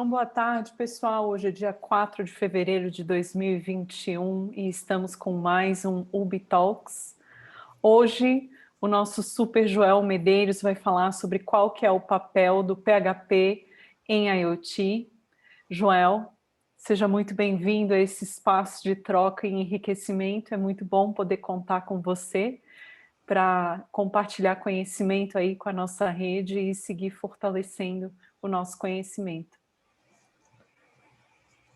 Então, boa tarde, pessoal. Hoje é dia 4 de fevereiro de 2021 e estamos com mais um UB Talks. Hoje, o nosso Super Joel Medeiros vai falar sobre qual que é o papel do PHP em IoT. Joel, seja muito bem-vindo a esse espaço de troca e enriquecimento. É muito bom poder contar com você para compartilhar conhecimento aí com a nossa rede e seguir fortalecendo o nosso conhecimento.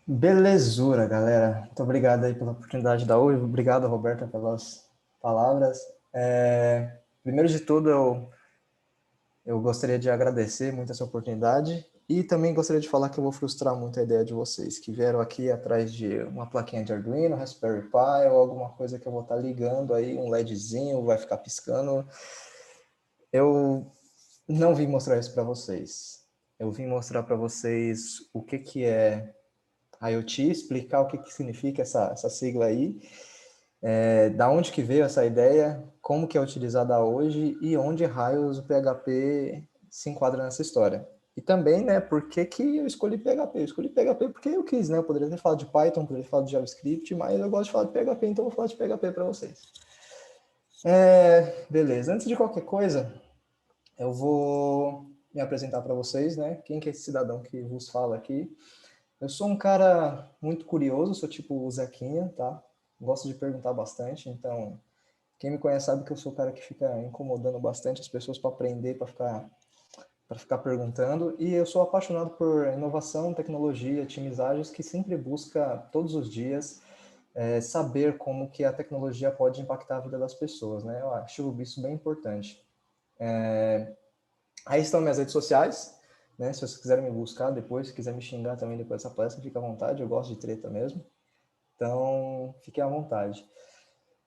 Belezura, galera. Muito obrigado aí pela oportunidade de dar hoje. Obrigado, Roberta, pelas palavras. Primeiro de tudo, eu gostaria de agradecer muito essa oportunidade e também gostaria de falar que eu vou frustrar muito a ideia de vocês que vieram aqui atrás de uma plaquinha de Arduino, Raspberry Pi ou alguma coisa que eu vou estar ligando aí, um LEDzinho, vai ficar piscando. Eu não vim mostrar isso para vocês. Eu vim mostrar para vocês o que é IoT, explicar o que significa essa sigla aí, da onde que veio essa ideia, como que é utilizada hoje e onde raios o PHP se enquadra nessa história. E também, né, por que eu escolhi PHP? Eu escolhi PHP porque eu quis, né? Eu poderia ter falado de Python, poderia ter falado de JavaScript, mas eu gosto de falar de PHP, então eu vou falar de PHP para vocês. Beleza, antes de qualquer coisa, eu vou me apresentar para vocês, né? Quem que é esse cidadão que vos fala aqui? Eu sou um cara muito curioso, sou tipo o Zequinha, tá? Gosto de perguntar bastante, então quem me conhece sabe que eu sou o cara que fica incomodando bastante as pessoas para aprender, para ficar perguntando. E eu sou apaixonado por inovação, tecnologia, otimizagens que sempre busca todos os dias saber como que a tecnologia pode impactar a vida das pessoas, né? Eu acho isso bem importante. Aí estão minhas redes sociais, né? Se vocês quiserem me buscar depois, se quiser me xingar também depois dessa palestra, fica à vontade, eu gosto de treta mesmo. Então, fiquem à vontade.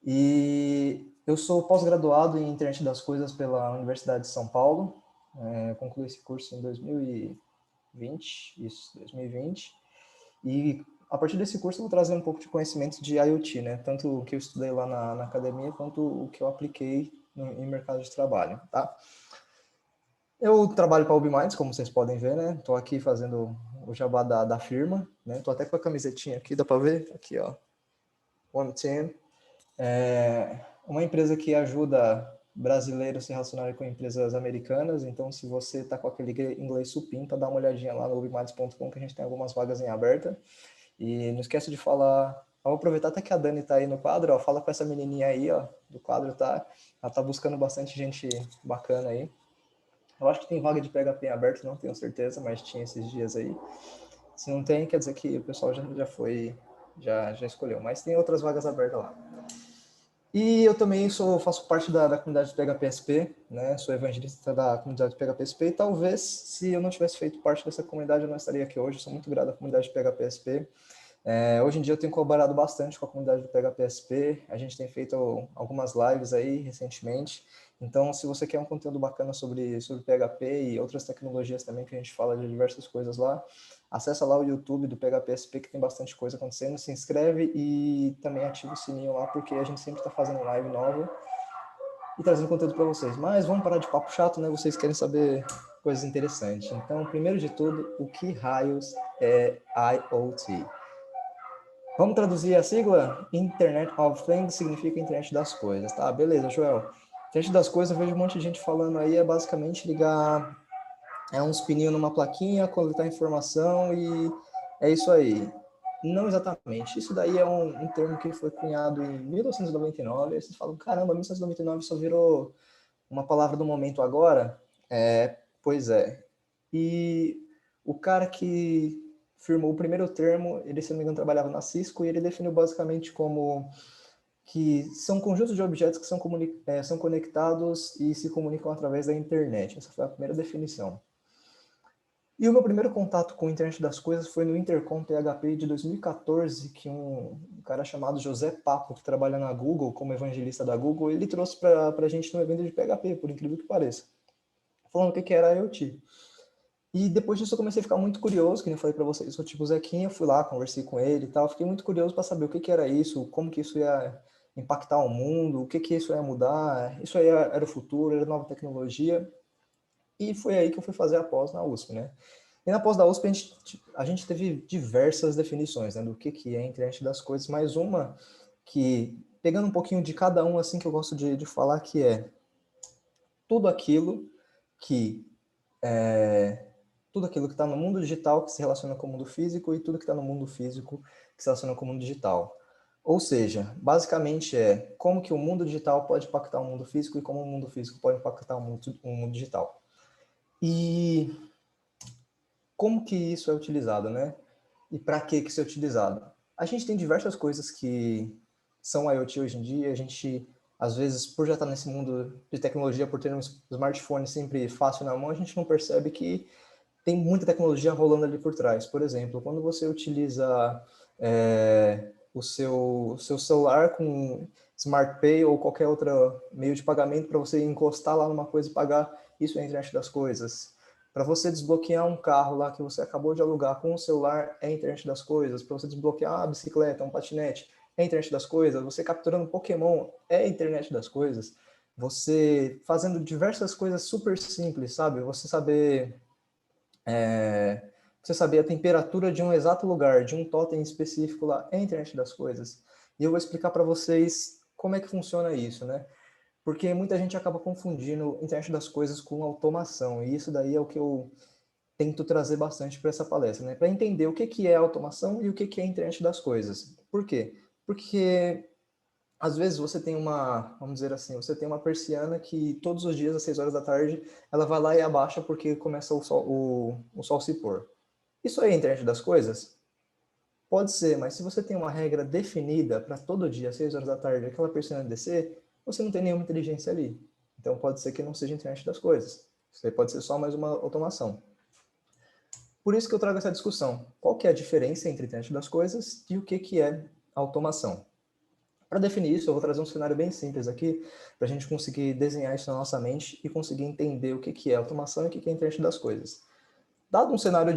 E eu sou pós-graduado em Internet das Coisas pela Universidade de São Paulo. Concluí esse curso em 2020, isso, 2020. E a partir desse curso eu vou trazer um pouco de conhecimento de IoT, né? Tanto o que eu estudei lá na academia, quanto o que eu apliquei em mercado de trabalho, tá? Eu trabalho para a UBMinds, como vocês podem ver, né? Estou aqui fazendo o jabá da firma, né? Estou até com a camisetinha aqui, dá para ver? Aqui, ó. One Team. Uma empresa que ajuda brasileiros a se relacionarem com empresas americanas. Então, se você está com aquele inglês supimpa, dá uma olhadinha lá no ubminds.com, que a gente tem algumas vagas em aberta. E não esquece de falar... Vou aproveitar até que a Dani está aí no quadro, ó. Fala com essa menininha aí, ó, do quadro, tá? Ela está buscando bastante gente bacana aí. Eu acho que tem vaga de PHP em aberto, não tenho certeza, mas tinha esses dias aí. Se não tem, quer dizer que o pessoal já foi, já escolheu. Mas tem outras vagas abertas lá. E eu também faço parte da comunidade de PHPSP, né? Sou evangelista da comunidade de PHPSP e talvez, se eu não tivesse feito parte dessa comunidade, eu não estaria aqui hoje. Eu sou muito grato à comunidade de PHPSP. Hoje em dia eu tenho colaborado bastante com a comunidade do PHPSP, a gente tem feito algumas lives aí recentemente, então se você quer um conteúdo bacana sobre PHP e outras tecnologias também, que a gente fala de diversas coisas lá, acessa lá o YouTube do PHPSP, que tem bastante coisa acontecendo, se inscreve e também ativa o sininho lá, porque a gente sempre está fazendo live nova e trazendo conteúdo para vocês. Mas vamos parar de papo chato, né? Vocês querem saber coisas interessantes. Então, primeiro de tudo, o que raios é IoT? Vamos traduzir a sigla? Internet of Things significa internet das coisas, tá? Beleza, Joel. Internet das coisas, eu vejo um monte de gente falando aí, é basicamente ligar uns pininhos numa plaquinha, coletar informação e é isso aí. Não exatamente. Isso daí é um termo que foi cunhado em 1999. Aí vocês falam, caramba, 1999 só virou uma palavra do momento agora? Pois é. E o cara que firmou o primeiro termo, ele, se não me engano, trabalhava na Cisco, e ele definiu basicamente como que são conjuntos de objetos que são conectados e se comunicam através da internet. Essa foi a primeira definição. E o meu primeiro contato com a internet das coisas foi no Intercom PHP de 2014, que um cara chamado José Papo, que trabalha na Google, como evangelista da Google, ele trouxe para a gente no evento de PHP, por incrível que pareça, falando o que era IoT. E depois disso eu comecei a ficar muito curioso, que nem eu falei para vocês, eu sou tipo o Zequinha, eu fui lá, conversei com ele e tal, fiquei muito curioso para saber o que era isso, como que isso ia impactar o mundo, o que isso ia mudar, isso aí era o futuro, era nova tecnologia, e foi aí que eu fui fazer a pós na USP, né? E na pós da USP a gente teve diversas definições, né, do que é a internet das coisas, mas uma que, pegando um pouquinho de cada um, assim, que eu gosto de falar, que é tudo aquilo que está no mundo digital que se relaciona com o mundo físico e tudo que está no mundo físico que se relaciona com o mundo digital. Ou seja, basicamente é como que o mundo digital pode impactar o mundo físico e como o mundo físico pode impactar o mundo digital. E como que isso é utilizado, né? E para que isso é utilizado? A gente tem diversas coisas que são IoT hoje em dia. A gente, às vezes, por já estar nesse mundo de tecnologia, por ter um smartphone sempre fácil na mão, a gente não percebe que tem muita tecnologia rolando ali por trás. Por exemplo, quando você utiliza o seu celular com Smart Pay ou qualquer outro meio de pagamento para você encostar lá numa coisa e pagar, isso é a internet das coisas. Para você desbloquear um carro lá que você acabou de alugar com o celular, é a internet das coisas. Para você desbloquear uma bicicleta, um patinete, é a internet das coisas. Você capturando Pokémon, é a internet das coisas. Você fazendo diversas coisas super simples, sabe? Você saber a temperatura de um exato lugar, de um totem específico lá, é a internet das coisas. E eu vou explicar para vocês como é que funciona isso, né? Porque muita gente acaba confundindo internet das coisas com automação, e isso daí é o que eu tento trazer bastante para essa palestra, né? Para entender o que é automação e o que é a internet das coisas. Por quê? Porque às vezes você tem vamos dizer assim, você tem uma persiana que todos os dias às 6 horas da tarde ela vai lá e abaixa porque começa o sol se pôr. Isso aí é a internet das coisas? Pode ser, mas se você tem uma regra definida para todo dia às 6 horas da tarde aquela persiana descer, você não tem nenhuma inteligência ali. Então pode ser que não seja a internet das coisas. Isso aí pode ser só mais uma automação. Por isso que eu trago essa discussão. Qual que é a diferença entre a internet das coisas e o que é automação? Para definir isso, eu vou trazer um cenário bem simples aqui, para a gente conseguir desenhar isso na nossa mente e conseguir entender o que é automação e o que é a internet das coisas. Dado um cenário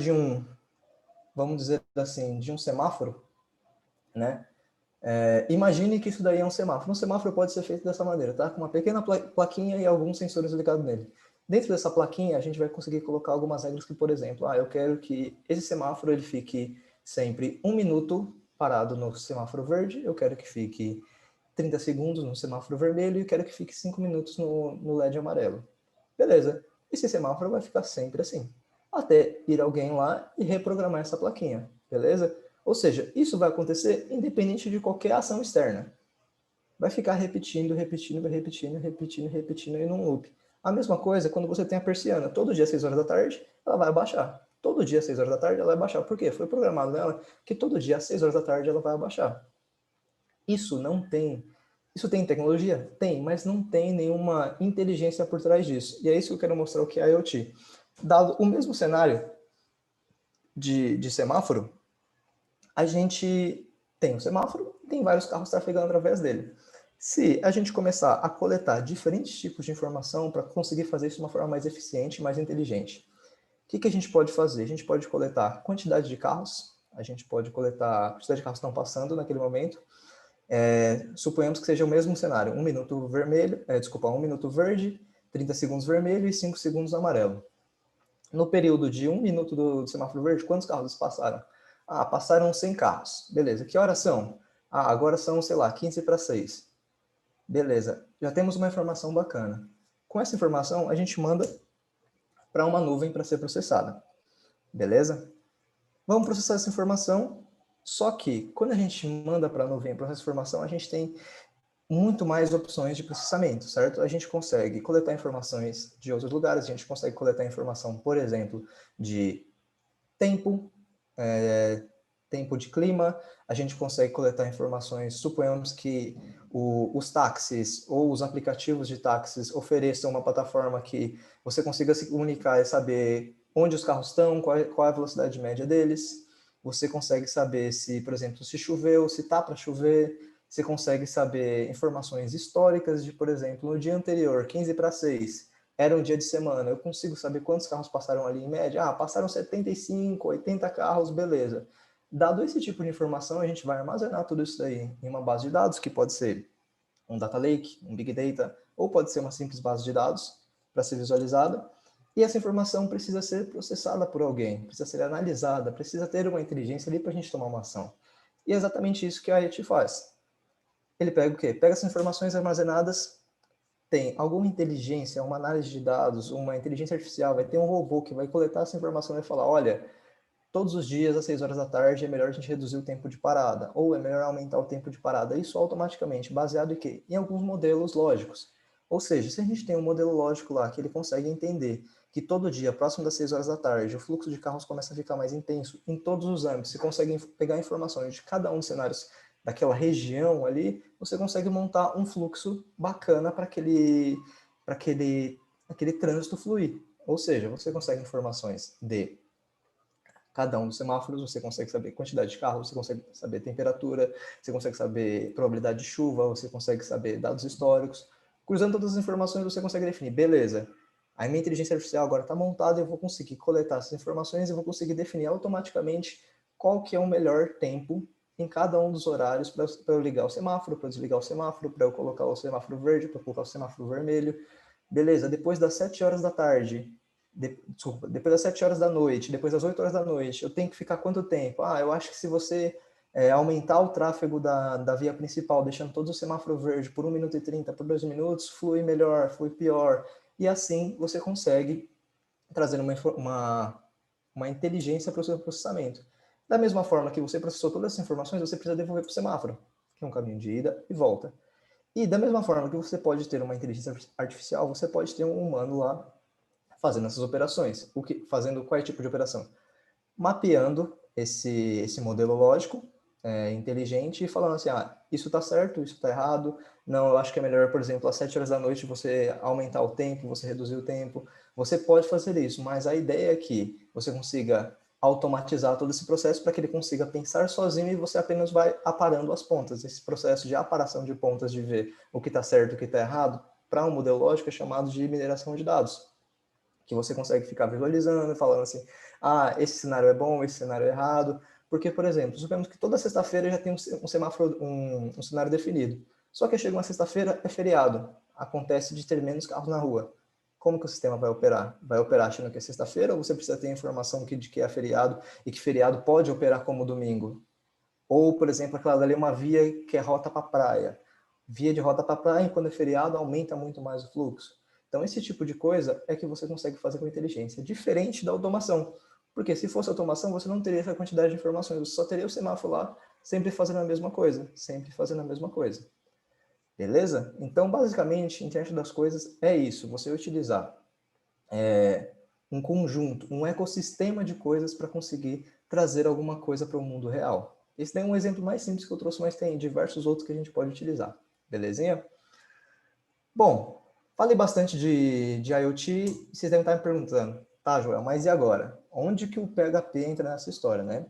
vamos dizer assim, de um semáforo, né? Imagine que isso daí é um semáforo. Um semáforo pode ser feito dessa maneira, tá? Com uma pequena plaquinha e alguns sensores ligados nele. Dentro dessa plaquinha, a gente vai conseguir colocar algumas regras que, por exemplo, eu quero que esse semáforo ele fique sempre 1 minuto parado no semáforo verde, eu quero que fique 30 segundos no semáforo vermelho e quero que fique 5 minutos no LED amarelo. Beleza. Esse semáforo vai ficar sempre assim, até ir alguém lá e reprogramar essa plaquinha, beleza? Ou seja, isso vai acontecer independente de qualquer ação externa. Vai ficar repetindo, repetindo, repetindo, repetindo, repetindo e num loop. A mesma coisa quando você tem a persiana. Todo dia às 6 horas da tarde, ela vai abaixar. Todo dia às 6 horas da tarde, ela vai abaixar. Por quê? Foi programado nela que todo dia às 6 horas da tarde ela vai abaixar. Isso não tem... Isso tem tecnologia? Tem, mas não tem nenhuma inteligência por trás disso. E é isso que eu quero mostrar o que é IoT. Dado o mesmo cenário de semáforo, a gente tem um semáforo e tem vários carros trafegando através dele. Se a gente começar a coletar diferentes tipos de informação para conseguir fazer isso de uma forma mais eficiente, mais inteligente, o que a gente pode fazer? A gente pode coletar quantidade de carros, a gente pode coletar a quantidade de carros que estão passando naquele momento. Suponhamos que seja o mesmo cenário, 1 minuto vermelho, 1 minuto verde, 30 segundos vermelho e 5 segundos amarelo. No período de 1 minuto do semáforo verde, quantos carros passaram? Passaram 100 carros. Beleza. Que horas são? Agora são, sei lá, 15 para 6. Beleza. Já temos uma informação bacana. Com essa informação, a gente manda para uma nuvem para ser processada. Beleza? Vamos processar essa informação, só que quando a gente manda para a nuvem para essa informação, a gente tem muito mais opções de processamento, certo? A gente consegue coletar informações de outros lugares, a gente consegue coletar informação, por exemplo, de tempo, tempo de clima, a gente consegue coletar informações, suponhamos que os táxis ou os aplicativos de táxis ofereçam uma plataforma que você consiga se comunicar e saber onde os carros estão, qual é a velocidade média deles, você consegue saber se, por exemplo, se choveu, se está para chover, você consegue saber informações históricas de, por exemplo, no dia anterior, 15 para 6, era um dia de semana, eu consigo saber quantos carros passaram ali em média? Passaram 75, 80 carros, beleza. Dado esse tipo de informação, a gente vai armazenar tudo isso aí em uma base de dados, que pode ser um data lake, um big data, ou pode ser uma simples base de dados para ser visualizada. E essa informação precisa ser processada por alguém, precisa ser analisada, precisa ter uma inteligência ali para a gente tomar uma ação. E é exatamente isso que a IoT faz. Ele pega o quê? Pega essas informações armazenadas, tem alguma inteligência, uma análise de dados, uma inteligência artificial, vai ter um robô que vai coletar essa informação e falar, olha, todos os dias às 6 horas da tarde é melhor a gente reduzir o tempo de parada, ou é melhor aumentar o tempo de parada. Isso automaticamente, baseado em quê? Em alguns modelos lógicos. Ou seja, se a gente tem um modelo lógico lá que ele consegue entender que todo dia, próximo das 6 horas da tarde, o fluxo de carros começa a ficar mais intenso em todos os âmbitos, você consegue pegar informações de cada um dos cenários daquela região ali, você consegue montar um fluxo bacana para aquele trânsito fluir. Ou seja, você consegue informações de cada um dos semáforos, você consegue saber quantidade de carros, você consegue saber temperatura, você consegue saber probabilidade de chuva, você consegue saber dados históricos. Cruzando todas as informações, você consegue definir, beleza, a minha inteligência artificial agora está montada, eu vou conseguir coletar essas informações e vou conseguir definir automaticamente qual que é o melhor tempo em cada um dos horários para eu ligar o semáforo, para eu desligar o semáforo, para eu colocar o semáforo verde, para eu colocar o semáforo vermelho. Beleza, depois das 7 horas da tarde, desculpa, depois das 7 horas da noite, depois das 8 horas da noite, eu tenho que ficar quanto tempo? Ah, eu acho que se você aumentar o tráfego da via principal, deixando todos os semáforos verdes por 1 minuto e 30, por 2 minutos, flui melhor, flui pior. E assim você consegue trazer uma inteligência para o seu processamento. Da mesma forma que você processou todas essas informações, você precisa devolver para o semáforo, que é um caminho de ida e volta. E da mesma forma que você pode ter uma inteligência artificial, você pode ter um humano lá fazendo essas operações. Fazendo qual tipo de operação? Mapeando esse modelo lógico inteligente e falando assim, isso está certo, isso está errado, não, eu acho que é melhor, por exemplo, às 7 horas da noite você aumentar o tempo, você reduzir o tempo. Você pode fazer isso, mas a ideia é que você consiga automatizar todo esse processo para que ele consiga pensar sozinho e você apenas vai aparando as pontas. Esse processo de aparação de pontas, de ver o que está certo e o que está errado, para um modelo lógico é chamado de mineração de dados, que você consegue ficar visualizando, falando assim, esse cenário é bom, esse cenário é errado, porque, por exemplo, suponhamos que toda sexta-feira já tem um semáforo, um cenário definido, só que chega uma sexta-feira, é feriado, acontece de ter menos carros na rua. Como que o sistema vai operar? Vai operar achando que é sexta-feira ou você precisa ter informação de que é feriado e que feriado pode operar como domingo? Ou, por exemplo, aquela dali é uma via que é rota para praia. Via de rota para praia, quando é feriado, aumenta muito mais o fluxo. Então, esse tipo de coisa é que você consegue fazer com inteligência, diferente da automação. Porque se fosse automação, você não teria essa quantidade de informações, você só teria o semáforo lá, sempre fazendo a mesma coisa, sempre fazendo a mesma coisa. Beleza? Então, basicamente, internet das coisas é isso, você utilizar um conjunto, um ecossistema de coisas para conseguir trazer alguma coisa para o mundo real. Esse daí é um exemplo mais simples que eu trouxe, mas tem diversos outros que a gente pode utilizar. Belezinha? Bom, falei bastante de IoT e vocês devem estar me perguntando, tá, Joel, mas e agora? Onde que o PHP entra nessa história, né?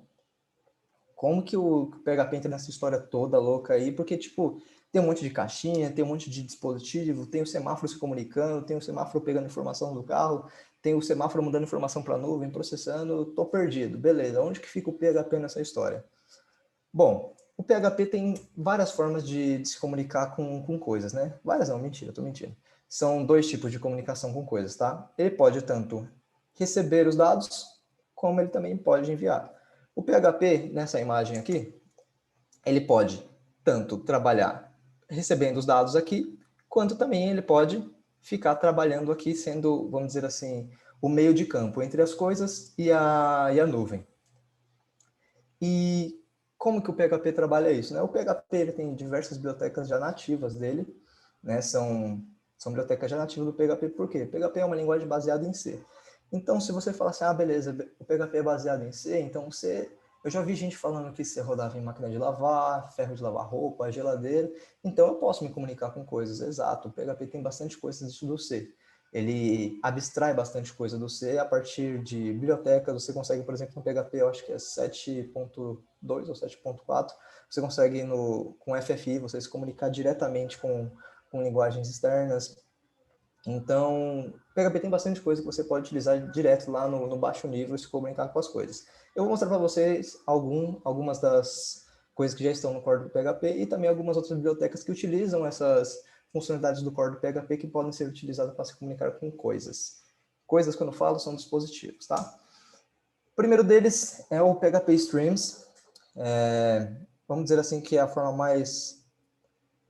Como que o PHP entra nessa história toda louca aí? Porque, tipo, tem um monte de caixinha, tem um monte de dispositivo, tem o semáforo se comunicando, tem o semáforo pegando informação do carro, tem o semáforo mandando informação para a nuvem, processando, tô perdido. Beleza, onde que fica o PHP nessa história? Bom, o PHP tem várias formas de se comunicar com coisas, né? Várias não, mentira, tô mentindo. São dois tipos de comunicação com coisas, tá? Ele pode tanto receber os dados, como ele também pode enviar. O PHP, nessa imagem aqui, ele pode tanto trabalhar recebendo os dados aqui, quanto também ele pode ficar trabalhando aqui, sendo, vamos dizer assim, o meio de campo entre as coisas e a nuvem. E como que o PHP trabalha isso? Né? O PHP ele tem diversas bibliotecas já nativas dele, né? São bibliotecas já nativas do PHP, por quê? O PHP é uma linguagem baseada em C. Então, se você falar assim, beleza, o PHP é baseado em C, então C, eu já vi gente falando que C rodava em máquina de lavar, ferro de lavar roupa, geladeira, então eu posso me comunicar com coisas, exato, o PHP tem bastante coisas do C. Ele abstrai bastante coisa do C a partir de bibliotecas. Você consegue, por exemplo, no PHP, eu acho que é 7.2 ou 7.4, você consegue com FFI você se comunicar diretamente com linguagens externas. Então, PHP tem bastante coisa que você pode utilizar direto lá no baixo nível e se comunicar com as coisas. Eu vou mostrar para vocês algumas das coisas que já estão no core do PHP e também algumas outras bibliotecas que utilizam essas funcionalidades do core do PHP que podem ser utilizadas para se comunicar com coisas. Coisas, quando eu falo, são dispositivos, tá? O primeiro deles é o PHP Streams. Vamos dizer assim que é a forma mais,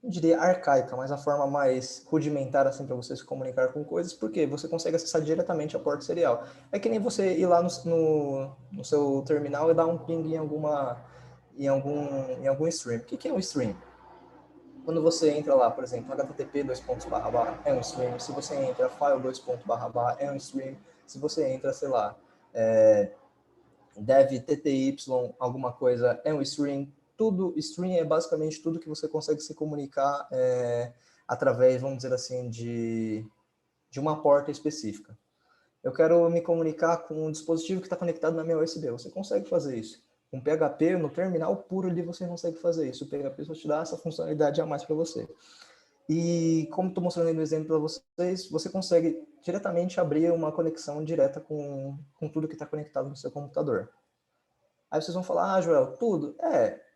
não diria arcaica, mas a forma mais rudimentar assim, para você se comunicar com coisas, porque você consegue acessar diretamente a porta serial. É que nem você ir lá no seu terminal e dar um ping em algum stream. O que é um stream? Quando você entra lá, por exemplo, http é um stream. Se você entra file é um stream. Se você entra, sei lá, dev tty alguma coisa é um stream. Tudo, stream é basicamente tudo que você consegue se comunicar através, vamos dizer assim, de uma porta específica. Eu quero me comunicar com um dispositivo que está conectado na minha USB. Você consegue fazer isso. Com PHP, no terminal puro ali, você consegue fazer isso. O PHP só te dá essa funcionalidade a mais para você. E como estou mostrando aí no exemplo para vocês, você consegue diretamente abrir uma conexão direta com tudo que está conectado no seu computador. Aí vocês vão falar, Joel, tudo?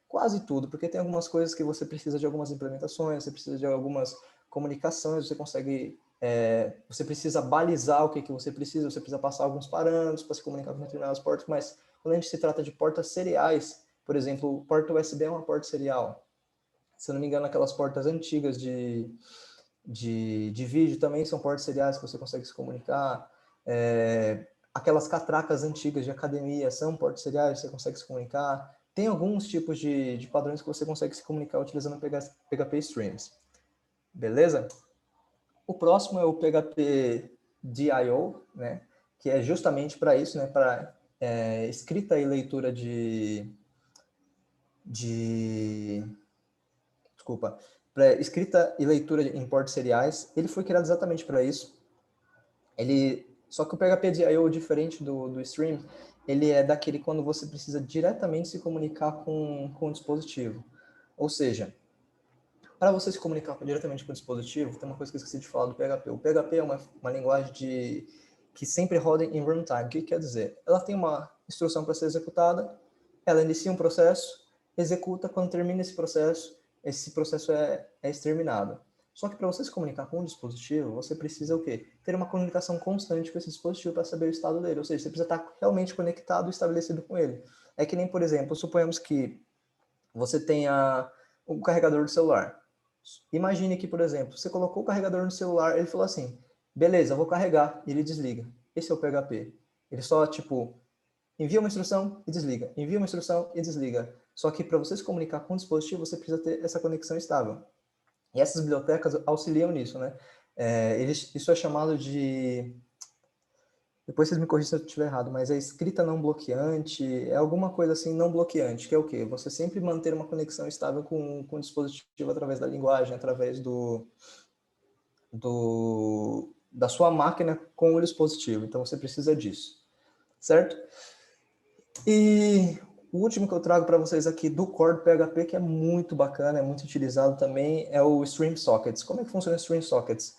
Quase tudo, porque tem algumas coisas que você precisa de algumas implementações, você precisa de algumas comunicações, você precisa balizar o que você precisa passar alguns parâmetros para se comunicar com determinadas portas, mas quando a gente se trata de portas seriais, por exemplo, porta USB é uma porta serial. Se eu não me engano, aquelas portas antigas de vídeo também são portas seriais que você consegue se comunicar. Aquelas catracas antigas de academia são portas seriais, você consegue se comunicar. Tem alguns tipos de padrões que você consegue se comunicar utilizando PHP Streams. Beleza? O próximo é o PHP DIO, né? Que é justamente para isso, né? Para escrita e leitura desculpa, para escrita e leitura em portas seriais. Ele foi criado exatamente para isso. Só que o PHP DIO, diferente do Stream, ele é daquele quando você precisa diretamente se comunicar com o dispositivo. Ou seja, para você se comunicar diretamente com o dispositivo, tem uma coisa que eu esqueci de falar do PHP. O PHP é uma linguagem que sempre roda em runtime. O que quer dizer? Ela tem uma instrução para ser executada, ela inicia um processo, executa, quando termina esse processo é exterminado. Só que para você se comunicar com um dispositivo, você precisa o quê? Ter uma comunicação constante com esse dispositivo para saber o estado dele. Ou seja, você precisa estar realmente conectado e estabelecido com ele. É que nem, por exemplo, suponhamos que você tenha um carregador do celular. Imagine que, por exemplo, você colocou o carregador no celular, ele falou assim, beleza, vou carregar, e ele desliga. Esse é o PHP. Ele só, envia uma instrução e desliga, envia uma instrução e desliga. Só que para você se comunicar com o dispositivo, você precisa ter essa conexão estável. E essas bibliotecas auxiliam nisso, né? Isso é chamado de... Depois vocês me corrigem se eu estiver errado, mas é escrita não bloqueante, é alguma coisa assim não bloqueante, que é o quê? Você sempre manter uma conexão estável com o dispositivo através da linguagem, através da sua máquina com o dispositivo. Então você precisa disso, certo? E o último que eu trago para vocês aqui do core do PHP, que é muito bacana, é muito utilizado também, é o Stream Sockets. Como é que funciona o Stream Sockets?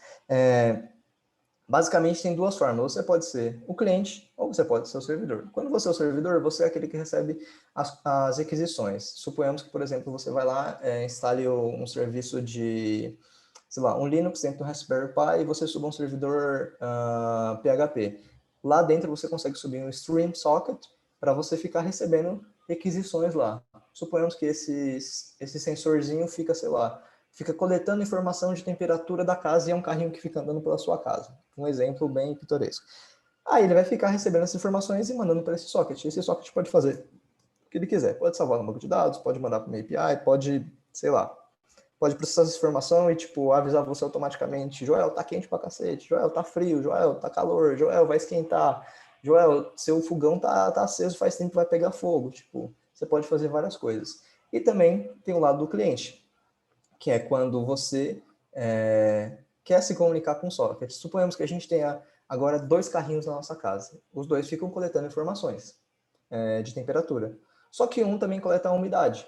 Basicamente tem duas formas, você pode ser o cliente ou você pode ser o servidor. Quando você é o servidor, você é aquele que recebe as requisições. Suponhamos que, por exemplo, você vai lá, instale um serviço de, sei lá, um Linux dentro do Raspberry Pi e você suba um servidor PHP. Lá dentro você consegue subir um Stream Socket para você ficar recebendo requisições lá. Suponhamos que esse sensorzinho fica, sei lá, fica coletando informação de temperatura da casa e é um carrinho que fica andando pela sua casa. Um exemplo bem pitoresco. Aí ele vai ficar recebendo essas informações e mandando para esse socket. Esse socket pode fazer o que ele quiser. Pode salvar no banco de dados, pode mandar para uma API, pode, sei lá, pode processar essa informação e, avisar você automaticamente. Joel, tá quente pra cacete. Joel, tá frio. Joel, tá calor. Joel, vai esquentar. Joel, seu fogão tá aceso faz tempo, vai pegar fogo. Você pode fazer várias coisas. E também tem o lado do cliente, que é quando você quer se comunicar com o socket. Suponhamos que a gente tenha agora 2 carrinhos na nossa casa. Os 2 ficam coletando informações de temperatura. Só que um também coleta a umidade.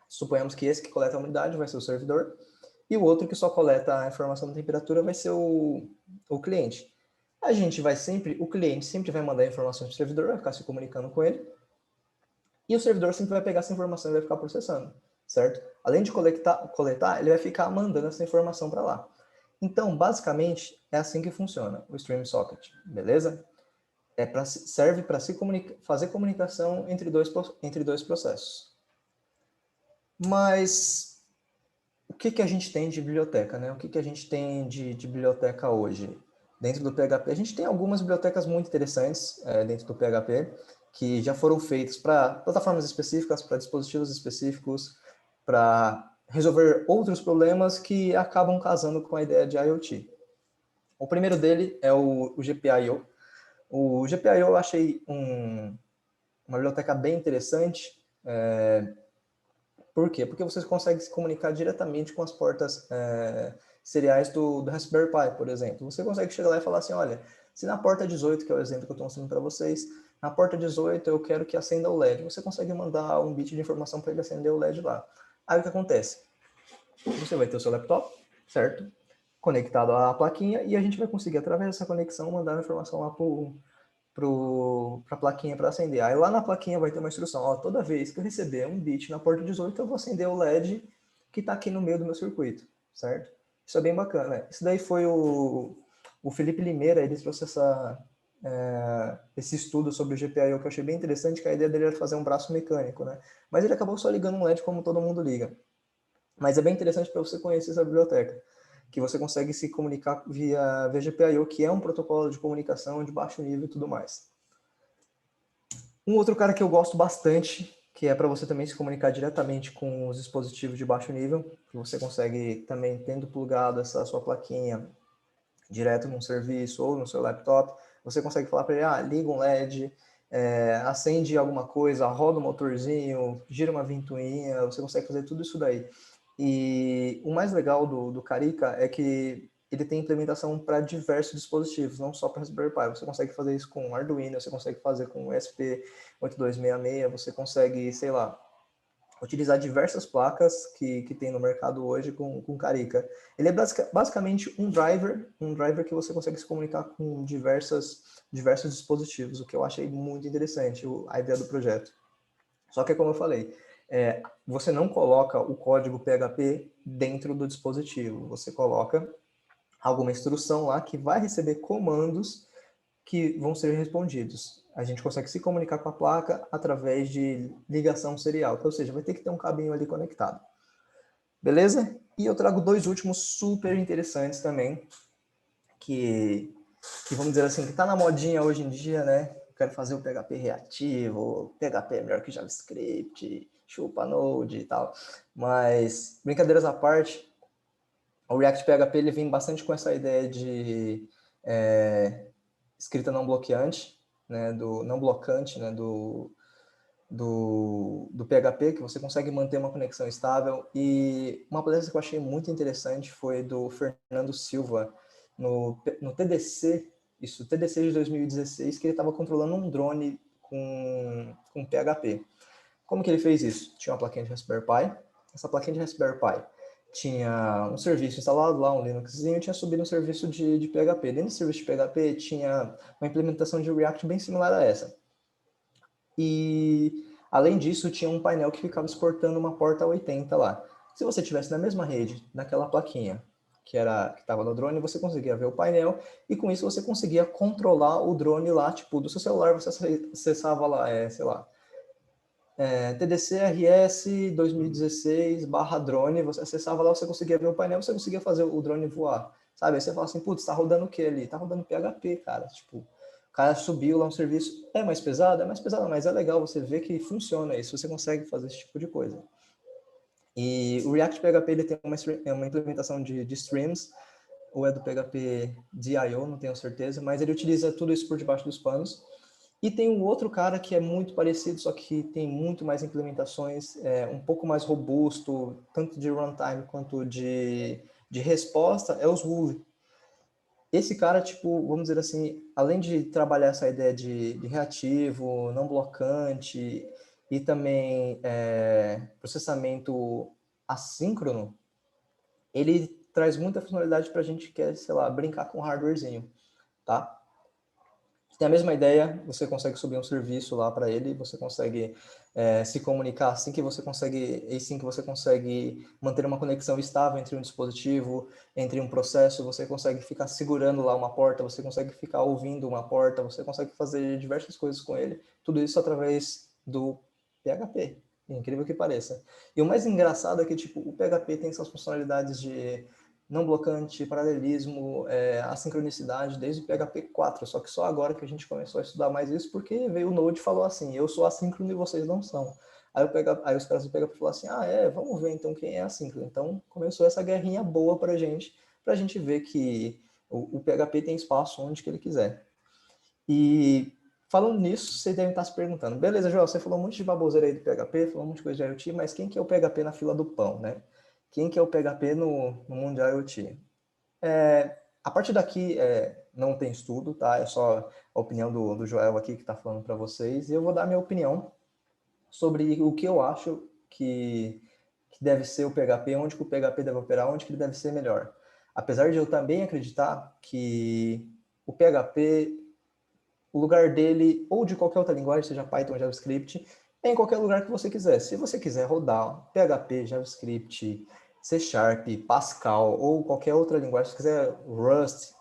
Suponhamos que esse que coleta a umidade vai ser o servidor e o outro que só coleta a informação da temperatura vai ser o cliente. O cliente sempre vai mandar informações para o servidor, vai ficar se comunicando com ele, e o servidor sempre vai pegar essa informação e vai ficar processando, certo? Além de coletar, ele vai ficar mandando essa informação para lá. Então, basicamente, é assim que funciona o Stream Socket, beleza? Serve para fazer comunicação entre dois processos. Mas o que a gente tem de biblioteca, né? O que a gente tem de biblioteca hoje? Dentro do PHP, a gente tem algumas bibliotecas muito interessantes dentro do PHP, que já foram feitas para plataformas específicas, para dispositivos específicos, para resolver outros problemas que acabam casando com a ideia de IoT. O primeiro dele é o GPIO. O GPIO eu achei uma biblioteca bem interessante. Por quê? Porque você consegue se comunicar diretamente com as portas seriais do Raspberry Pi, por exemplo. Você consegue chegar lá e falar assim, olha, se na porta 18, que é o exemplo que eu estou mostrando para vocês, na porta 18 eu quero que acenda o LED. Você consegue mandar um bit de informação para ele acender o LED lá. Aí o que acontece? Você vai ter o seu laptop, certo? Conectado à plaquinha, e a gente vai conseguir, através dessa conexão, mandar a informação lá para a plaquinha para acender. Aí lá na plaquinha vai ter uma instrução, ó, toda vez que eu receber um bit na porta 18, eu vou acender o LED que está aqui no meio do meu circuito, certo? Isso é bem bacana. Isso daí foi o Felipe Limeira, ele trouxe esse estudo sobre o GPIO que eu achei bem interessante, que a ideia dele era fazer um braço mecânico, né? Mas ele acabou só ligando um LED como todo mundo liga. Mas é bem interessante para você conhecer essa biblioteca, que você consegue se comunicar via GPIO, que é um protocolo de comunicação de baixo nível e tudo mais. Um outro cara que eu gosto bastante, que é para você também se comunicar diretamente com os dispositivos de baixo nível, que você consegue também, tendo plugado essa sua plaquinha direto num serviço ou no seu laptop, você consegue falar para ele, liga um LED, acende alguma coisa, roda um motorzinho, gira uma ventoinha, você consegue fazer tudo isso daí. E o mais legal do Carica é que ele tem implementação para diversos dispositivos, não só para Raspberry Pi. Você consegue fazer isso com Arduino, você consegue fazer com ESP8266, você consegue, sei lá, utilizar diversas placas que tem no mercado hoje com Carica. Ele é basicamente um driver que você consegue se comunicar com diversos dispositivos, o que eu achei muito interessante, a ideia do projeto. Só que, como eu falei, você não coloca o código PHP dentro do dispositivo, você coloca alguma instrução lá que vai receber comandos que vão ser respondidos. A gente consegue se comunicar com a placa através de ligação serial, ou seja, vai ter que ter um cabinho ali conectado. Beleza? E eu trago dois últimos super interessantes também, que vamos dizer assim, que está na modinha hoje em dia, né? Eu quero fazer o PHP reativo, PHP é melhor que JavaScript, chupa Node e tal. Mas, brincadeiras à parte, o React PHP ele vem bastante com essa ideia de escrita não bloqueante, né, não blocante, né, do PHP, que você consegue manter uma conexão estável. E uma palestra que eu achei muito interessante foi do Fernando Silva, no TDC, TDC de 2016, que ele estava controlando um drone com PHP. Como que ele fez isso? Tinha uma plaquinha de Raspberry Pi, essa plaquinha de Raspberry Pi tinha um serviço instalado lá, um Linuxzinho, tinha subido um serviço de PHP. Dentro desse serviço de PHP tinha uma implementação de React bem similar a essa. E, além disso, tinha um painel que ficava exportando uma porta 80 lá. Se você tivesse na mesma rede, naquela plaquinha que estava no drone, você conseguia ver o painel e, com isso, você conseguia controlar o drone lá, tipo, do seu celular, você acessava lá, sei lá, TDC RS 2016/drone, você acessava lá, você conseguia ver o painel, você conseguia fazer o drone voar, sabe? Aí você fala assim, putz, tá rodando o que ali? Tá rodando PHP, cara, tipo, o cara subiu lá um serviço, é mais pesado, mas é legal você ver que funciona isso, você consegue fazer esse tipo de coisa. E o React PHP ele tem uma implementação de streams, ou é do PHP DIO, não tenho certeza, mas ele utiliza tudo isso por debaixo dos panos. E tem um outro cara que é muito parecido, só que tem muito mais implementações, um pouco mais robusto, tanto de runtime quanto de resposta, é o Zwoolie. Esse cara, tipo, vamos dizer assim, além de trabalhar essa ideia de reativo, não blocante e também processamento assíncrono, ele traz muita funcionalidade para a gente que quer, sei lá, brincar com hardwarezinho, tá? Tem a mesma ideia, você consegue subir um serviço lá para ele, você consegue se comunicar assim que você consegue, e sim que você consegue manter uma conexão estável entre um dispositivo, entre um processo, você consegue ficar segurando lá uma porta, você consegue ficar ouvindo uma porta, você consegue fazer diversas coisas com ele, tudo isso através do PHP, incrível que pareça. E o mais engraçado é que tipo, o PHP tem essas funcionalidades de não blocante, paralelismo, a sincronicidade desde o PHP 4, só que só agora que a gente começou a estudar mais isso, porque veio o Node e falou assim, eu sou assíncrono e vocês não são. Aí os caras do PHP falaram assim, vamos ver então quem é assíncrono. Então começou essa guerrinha boa pra gente ver que o PHP tem espaço onde que ele quiser. E falando nisso, vocês devem estar se perguntando, beleza, Joel, você falou um monte de baboseira aí do PHP, falou um monte de coisa de IoT, mas quem que é o PHP na fila do pão, né? Quem que é o PHP no mundo de IoT? A partir daqui não tem estudo, tá? É só a opinião do Joel aqui que está falando para vocês. E eu vou dar minha opinião sobre o que eu acho que deve ser o PHP, onde que o PHP deve operar, onde que ele deve ser melhor. Apesar de eu também acreditar que o PHP, o lugar dele, ou de qualquer outra linguagem, seja Python, JavaScript, é em qualquer lugar que você quiser. Se você quiser rodar PHP, JavaScript, C Sharp, Pascal, ou qualquer outra linguagem, se quiser Rust,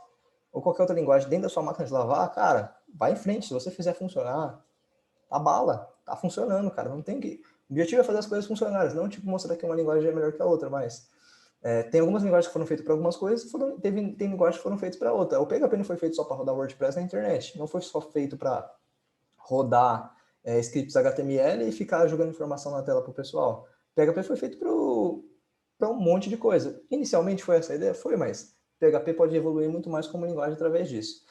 ou qualquer outra linguagem dentro da sua máquina de lavar, cara, vai em frente. Se você fizer funcionar, tá bala, tá funcionando, cara. Não tem que... O objetivo é fazer as coisas funcionarem, não tipo mostrar que uma linguagem é melhor que a outra, mas tem algumas linguagens que foram feitas para algumas coisas, tem linguagens que foram feitas para outra. O PHP não foi feito só para rodar WordPress na internet, não foi só feito para rodar scripts HTML e ficar jogando informação na tela para o pessoal. O PHP foi feito para um monte de coisa. Inicialmente foi essa a ideia? Foi, mas PHP pode evoluir muito mais como linguagem através disso.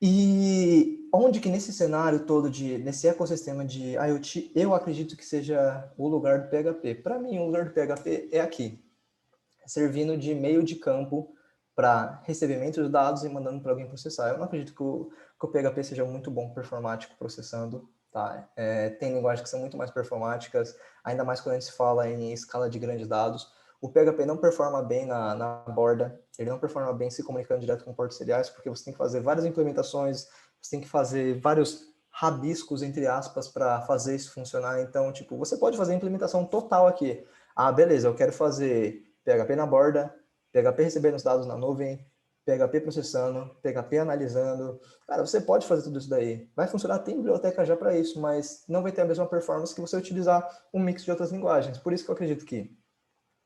E onde que nesse cenário todo, nesse ecossistema de IoT, eu acredito que seja o lugar do PHP? Para mim, o lugar do PHP é aqui, servindo de meio de campo para recebimento de dados e mandando para alguém processar. Eu não acredito que o PHP seja muito bom performático processando, tá? Tem linguagens que são muito mais performáticas, ainda mais quando a gente fala em escala de grandes dados. O PHP não performa bem na borda, ele não performa bem se comunicando direto com portos seriais, porque você tem que fazer várias implementações, você tem que fazer vários rabiscos, entre aspas, para fazer isso funcionar. Então, tipo, você pode fazer a implementação total aqui. Beleza, eu quero fazer PHP na borda, PHP recebendo os dados na nuvem, PHP processando, PHP analisando. Cara, você pode fazer tudo isso daí. Vai funcionar, tem biblioteca já para isso, mas não vai ter a mesma performance que você utilizar um mix de outras linguagens. Por isso que eu acredito que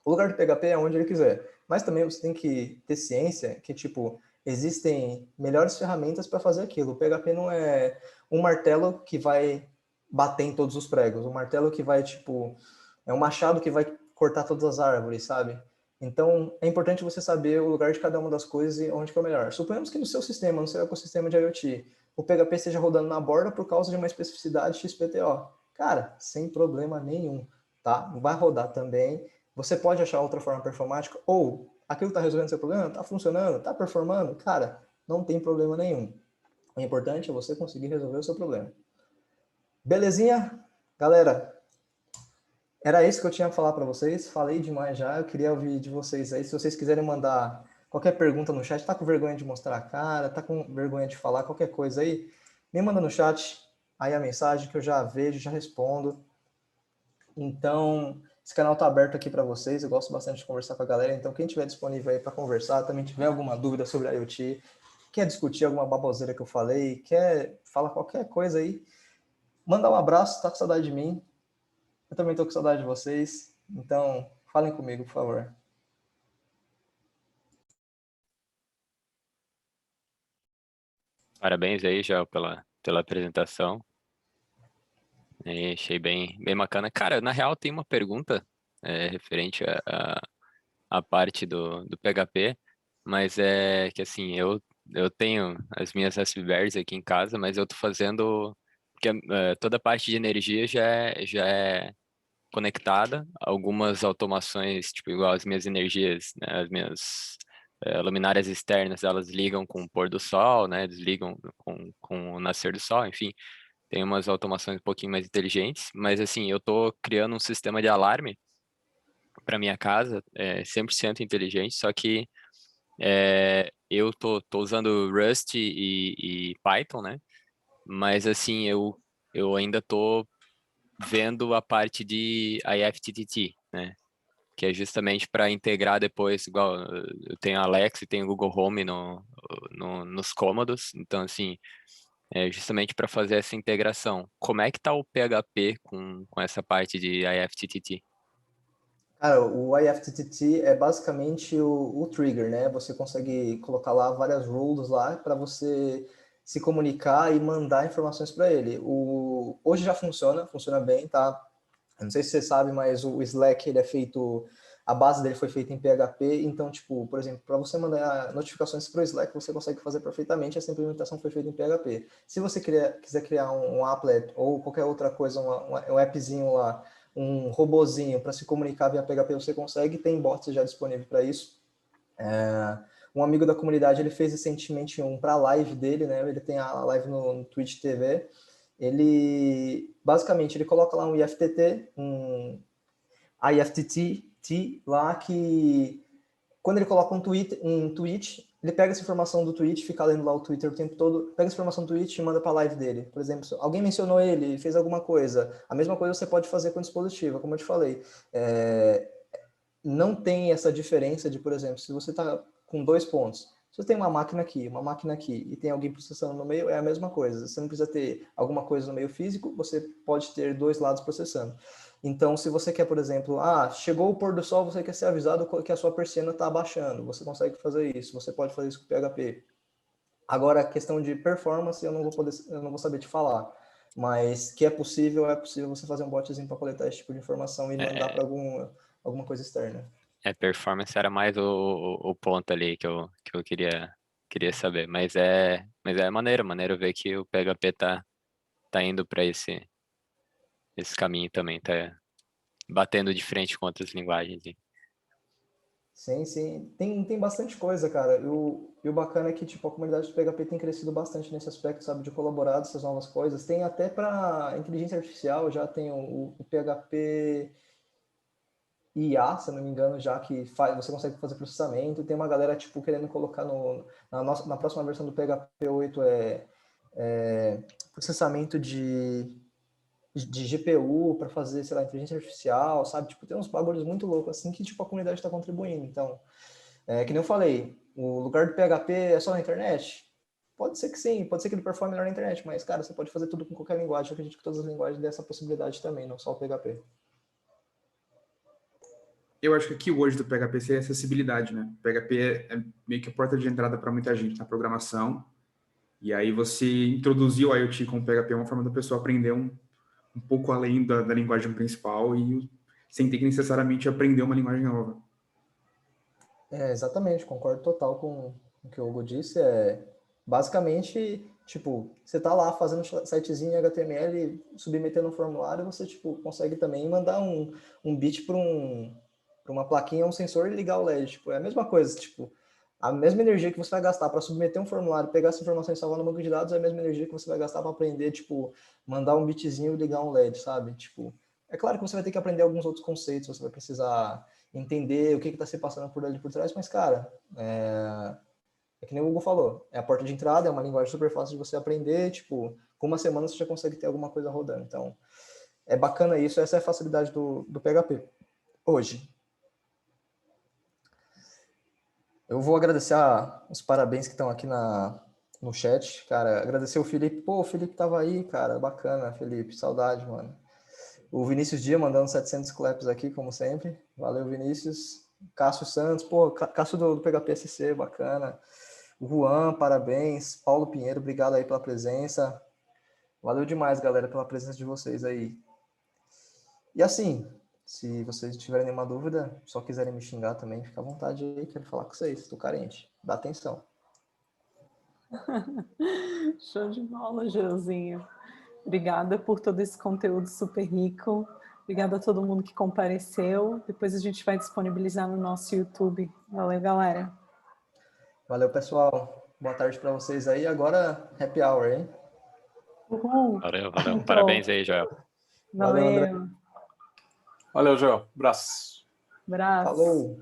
o lugar do PHP é onde ele quiser. Mas também você tem que ter ciência que, tipo, existem melhores ferramentas para fazer aquilo. O PHP não é um martelo que vai bater em todos os pregos. Um martelo que vai, tipo, é um machado que vai cortar todas as árvores, sabe? Então, é importante você saber o lugar de cada uma das coisas e onde que é o melhor. Suponhamos que no seu sistema, no seu ecossistema de IoT, o PHP esteja rodando na borda por causa de uma especificidade XPTO. Cara, sem problema nenhum, tá? Vai rodar também. Você pode achar outra forma performática ou aquilo está resolvendo seu problema, está funcionando, está performando, cara, não tem problema nenhum. O importante é você conseguir resolver o seu problema. Belezinha? Galera, era isso que eu tinha a falar para vocês. Falei demais já. Eu queria ouvir de vocês aí. Se vocês quiserem mandar qualquer pergunta no chat, tá com vergonha de mostrar a cara, tá com vergonha de falar qualquer coisa aí, me manda no chat aí a mensagem que eu já vejo, já respondo. Então, esse canal está aberto aqui para vocês. Eu gosto bastante de conversar com a galera. Então, quem tiver disponível aí para conversar, também tiver alguma dúvida sobre a IoT, quer discutir alguma baboseira que eu falei, quer falar qualquer coisa aí, manda um abraço, tá com saudade de mim. Eu também tô com saudade de vocês. Então, falem comigo, por favor. Parabéns aí, Joel, pela apresentação. Achei bem bacana. Cara, na real, tem uma pergunta referente à parte do PHP, mas é que assim, eu tenho as minhas Raspberries aqui em casa, mas eu tô fazendo, porque toda a parte de energia já é conectada, algumas automações, tipo, igual as minhas energias, né, as minhas luminárias externas, elas ligam com o pôr do sol, né, desligam com o nascer do sol, enfim, tem umas automações um pouquinho mais inteligentes, mas assim, eu tô criando um sistema de alarme para minha casa, 100% inteligente, só que Eu tô usando Rust e Python, né? Mas assim, eu ainda tô vendo a parte de IFTTT, né? Que é justamente para integrar depois, igual eu tenho a Alexa e tenho o Google Home nos cômodos, então assim, é justamente para fazer essa integração. Como é que tá o PHP com essa parte de IFTTT? Cara, o IFTTT é basicamente o trigger, né? Você consegue colocar lá várias rules lá para você se comunicar e mandar informações para ele. Hoje já funciona bem, tá? Eu não sei se você sabe, mas o Slack, ele é feito, a base dele foi feita em PHP, então, tipo, por exemplo, para você mandar notificações para o Slack, você consegue fazer perfeitamente, essa implementação foi feita em PHP. Se você quiser criar um applet ou qualquer outra coisa, um appzinho lá, um robozinho para se comunicar via PHP, você consegue, tem bots já disponível para isso. Um amigo da comunidade, ele fez recentemente um para a live dele, né? Ele tem a live no Twitch TV. Basicamente, ele coloca lá um IFTT, um IFTT lá que quando ele coloca um tweet, ele pega essa informação do tweet, fica lendo lá o Twitter o tempo todo, pega essa informação do tweet e manda para a live dele. Por exemplo, se alguém mencionou ele, fez alguma coisa. A mesma coisa você pode fazer com o dispositivo, como eu te falei. Não tem essa diferença de, por exemplo, se você está com 2 pontos, se você tem uma máquina aqui, e tem alguém processando no meio, é a mesma coisa. Você não precisa ter alguma coisa no meio físico, você pode ter 2 lados processando. Então, se você quer, por exemplo, chegou o pôr do sol, você quer ser avisado que a sua persiana está abaixando, você consegue fazer isso, você pode fazer isso com o PHP. Agora, a questão de performance, eu não vou saber te falar, mas que é possível você fazer um botzinho para coletar esse tipo de informação e mandar É, para alguma coisa externa. performance era mais o ponto ali que eu queria saber, mas é maneiro ver que o PHP tá indo para esse caminho também, tá batendo de frente com outras linguagens. Sim, sim. Tem bastante coisa, cara. E o bacana é que, tipo, a comunidade do PHP tem crescido bastante nesse aspecto, sabe, de colaborar dessas novas coisas. Tem até para inteligência artificial, já tem o PHP IA, se eu não me engano, já que você consegue fazer processamento. Tem uma galera, tipo, querendo colocar na próxima versão do PHP 8 processamento de GPU para fazer, sei lá, inteligência artificial, sabe? Tipo, tem uns bagulhos muito loucos assim que, tipo, a comunidade está contribuindo. Então, que nem eu falei, o lugar do PHP é só na internet? Pode ser que sim, pode ser que ele performe melhor na internet, mas, cara, você pode fazer tudo com qualquer linguagem. Eu acredito que todas as linguagens dão essa possibilidade também, não só o PHP. Eu acho que a keyword do PHP seria acessibilidade, né? O PHP é meio que a porta de entrada para muita gente na programação. E aí você introduzir o IoT com o PHP é uma forma da pessoa aprender um pouco além da linguagem principal e sem ter que necessariamente aprender uma linguagem nova. Exatamente, concordo total com o que o Hugo disse. Basicamente, tipo, você tá lá fazendo sitezinho em HTML, submetendo um formulário, você, tipo, consegue também mandar um bit para uma plaquinha, um sensor e ligar o LED. Tipo, é a mesma coisa, tipo, a mesma energia que você vai gastar para submeter um formulário, pegar essa informação e salvar no banco de dados, é a mesma energia que você vai gastar para aprender, tipo, mandar um bitzinho e ligar um LED, sabe? Tipo, é claro que você vai ter que aprender alguns outros conceitos, você vai precisar entender o que está se passando por ali por trás, mas, cara, que nem o Hugo falou, é a porta de entrada, é uma linguagem super fácil de você aprender, tipo, com uma semana você já consegue ter alguma coisa rodando. Então, é bacana isso, essa é a facilidade do PHP. Hoje, eu vou agradecer os parabéns que estão aqui no chat, cara, agradecer o Felipe, pô, o Felipe tava aí, cara, bacana, Felipe, saudade, mano. O Vinícius Dia mandando 700 claps aqui, como sempre. Valeu, Vinícius. Cássio Santos, pô, Cássio do PHP SC, bacana. O Juan, parabéns. Paulo Pinheiro, obrigado aí pela presença. Valeu demais, galera, pela presença de vocês aí. E assim, se vocês tiverem nenhuma dúvida, só quiserem me xingar também, fica à vontade aí, quero falar com vocês. Estou carente. Dá atenção. Show de bola, Joãozinho. Obrigada por todo esse conteúdo super rico. Obrigada a todo mundo que compareceu. Depois a gente vai disponibilizar no nosso YouTube. Valeu, galera. Valeu, pessoal. Boa tarde para vocês aí. Agora, happy hour, hein? Uhul. Valeu, valeu. Tô. Parabéns aí, Joel. Valeu, André. Valeu. Valeu, Joel. Abraço. Abraço. Falou!